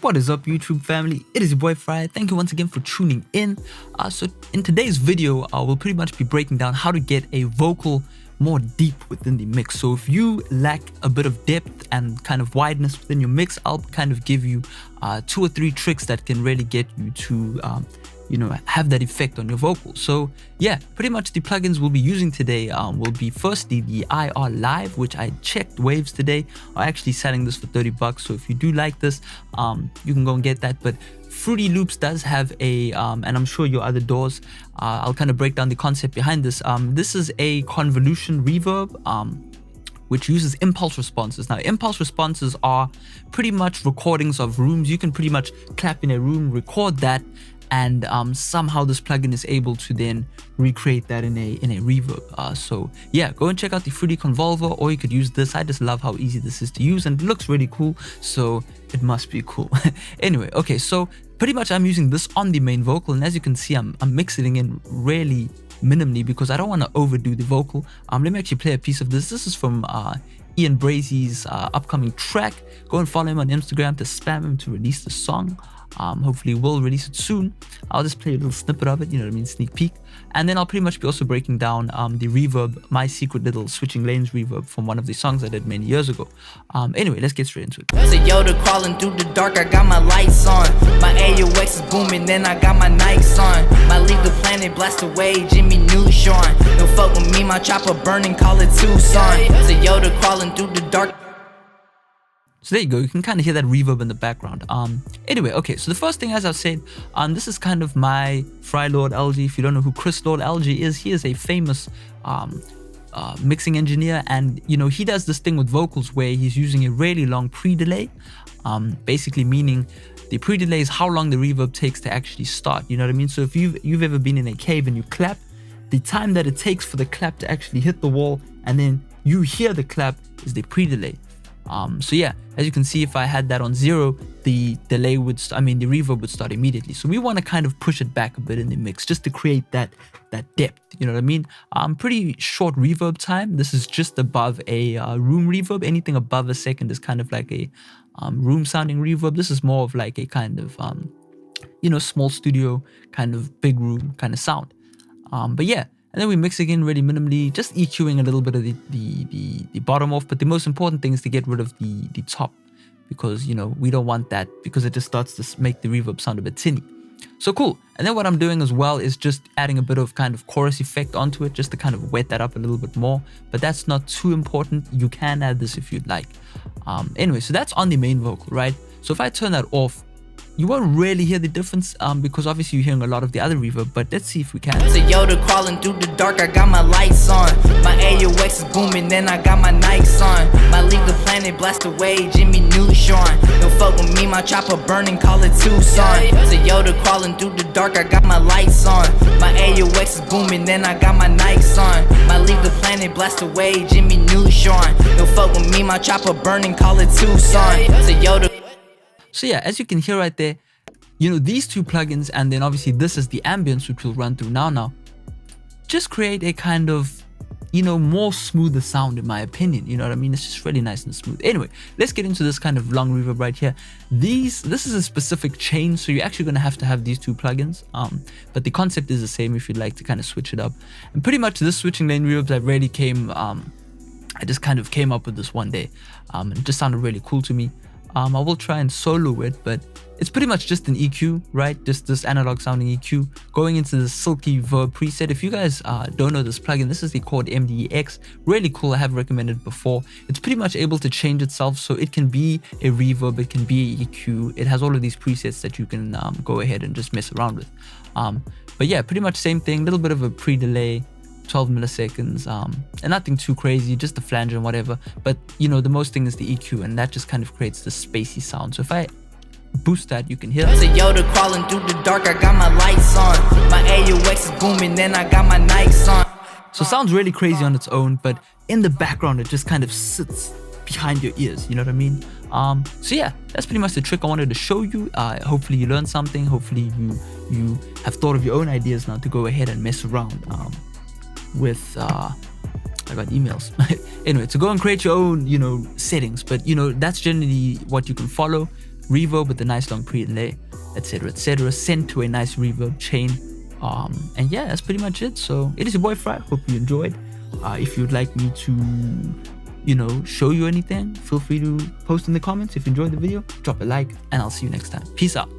What is up, YouTube family? It is your boy Farai. Thank you once again for tuning in. So in today's video, we'll pretty much be breaking down how to get a vocal more deep within the mix. So if you lack a bit of depth and kind of wideness within your mix, I'll kind of give you 2 or 3 tricks that can really get you to have that effect on your vocals. So yeah, pretty much the plugins we'll be using today will be firstly the IR Live, which I checked Waves today are actually selling this for $30. So if you do like this, you can go and get that. But Fruity Loops does have a and I'm sure your other DAWs, I'll kind of break down the concept behind this. This is a convolution reverb which uses impulse responses. Now, impulse responses are pretty much recordings of rooms. You can pretty much clap in a room, record that, and somehow this plugin is able to then recreate that in a reverb. So yeah, go and check out the Fruity Convolver, or you could use this. I just love how easy this is to use, and it looks really cool, so it must be cool. Anyway, okay, so pretty much I'm using this on the main vocal, and as you can see, I'm mixing in really minimally because I don't want to overdo the vocal. Let me actually play a piece of this. This is from Ian Brazy's upcoming track. Go and follow him on Instagram to spam him to release the song. Hopefully we'll release it soon. I'll just play a little snippet of it, you know what I mean, sneak peek. And then I'll pretty much be also breaking down the reverb, my secret little switching lanes reverb from one of the songs I did many years ago. Anyway, let's get straight into it. So Yoda crawling through the dark, I got my lights on. My AUX is booming, then I got my Nikes on. My leave the planet, blast away, Jimmy Neutron. Don't fuck with me, my chopper burning, call it Tucson. So Yoda crawling through the dark. So there you go, you can kind of hear that reverb in the background. Anyway, okay, so the first thing, as I've said, this is kind of my Fry Lord LG. If you don't know who Chris Lord LG is, he is a famous mixing engineer, and he does this thing with vocals where he's using a really long pre-delay, basically meaning the pre-delay is how long the reverb takes to actually start, you know what I mean? So if you've ever been in a cave and you clap, the time that it takes for the clap to actually hit the wall and then you hear the clap is the pre-delay. So yeah, as you can see, if I had that on 0, the delay would, the reverb would start immediately. So we want to kind of push it back a bit in the mix just to create that depth, you know what I mean? Pretty short reverb time. This is just above a room reverb. Anything above a second is kind of like a room sounding reverb. This is more of like a kind of, small studio, kind of big room kind of sound. But yeah. And then we mix again really minimally, just EQing a little bit of the bottom off. But the most important thing is to get rid of the top, because we don't want that, because it just starts to make the reverb sound a bit tinny. So cool. And then what I'm doing as well is just adding a bit of kind of chorus effect onto it, just to kind of wet that up a little bit more. But that's not too important. You can add this if you'd like. Anyway, so that's on the main vocal, right? So if I turn that off, you won't really hear the difference because obviously you're hearing a lot of the other reverb, but let's see if we can. So Yoda crawling through the dark, I got my lights on. My AUX is booming, then I got my Nikes on. My leave the planet, blast away, Jimmy Neutron. Don't fuck with me, my chopper burning, call it Tucson. So Yoda crawling through the dark, I got my lights on. My AUX is booming, then I got my Nikes on. My leave the planet, blast away, Jimmy Neutron. Don't fuck with me, my chopper burning, call it Tucson. So Yoda. So yeah, as you can hear right there, these 2 plugins, and then obviously this is the ambience, which we'll run through now, just create a kind of, more smoother sound, in my opinion. You know what I mean? It's just really nice and smooth. Anyway, let's get into this kind of long reverb right here. This is a specific chain, so you're actually going to have these 2 plugins. But the concept is the same if you'd like to kind of switch it up. And pretty much this switching lane reverbs, I just kind of came up with this one day. And it just sounded really cool to me. I will try and solo it, but it's pretty much just an EQ, right? Just this analog sounding EQ going into the Silky Verb preset. If you guys don't know this plugin, this is the called MDEX. Really cool. I have recommended it before. It's pretty much able to change itself, so it can be a reverb, it can be a EQ. It has all of these presets that you can go ahead and just mess around with. But yeah, pretty much same thing. Little bit of a pre-delay, 12 milliseconds, and nothing too crazy, just the flange and whatever. But the most thing is the EQ, and that just kind of creates this spacey sound. So if I boost that, you can hear So Yoda crawling through the dark, I got my lights on. My AUX is booming, then I got my Nikes on. So it sounds really crazy on its own, but in the background it just kind of sits behind your ears, you know what I mean? So yeah, that's pretty much the trick I wanted to show you. Hopefully you learned something. Hopefully you have thought of your own ideas now to go ahead and mess around with I got emails. Anyway, to go and create your own settings, but that's generally what you can follow. reverb with a nice long pre-delay, etc., sent to a nice reverb chain. And yeah, that's pretty much it. So it is your boy Farai. Hope you enjoyed. If you'd like me to, show you anything, feel free to post in the comments. If you enjoyed the video, drop a like, and I'll see you next time. Peace out.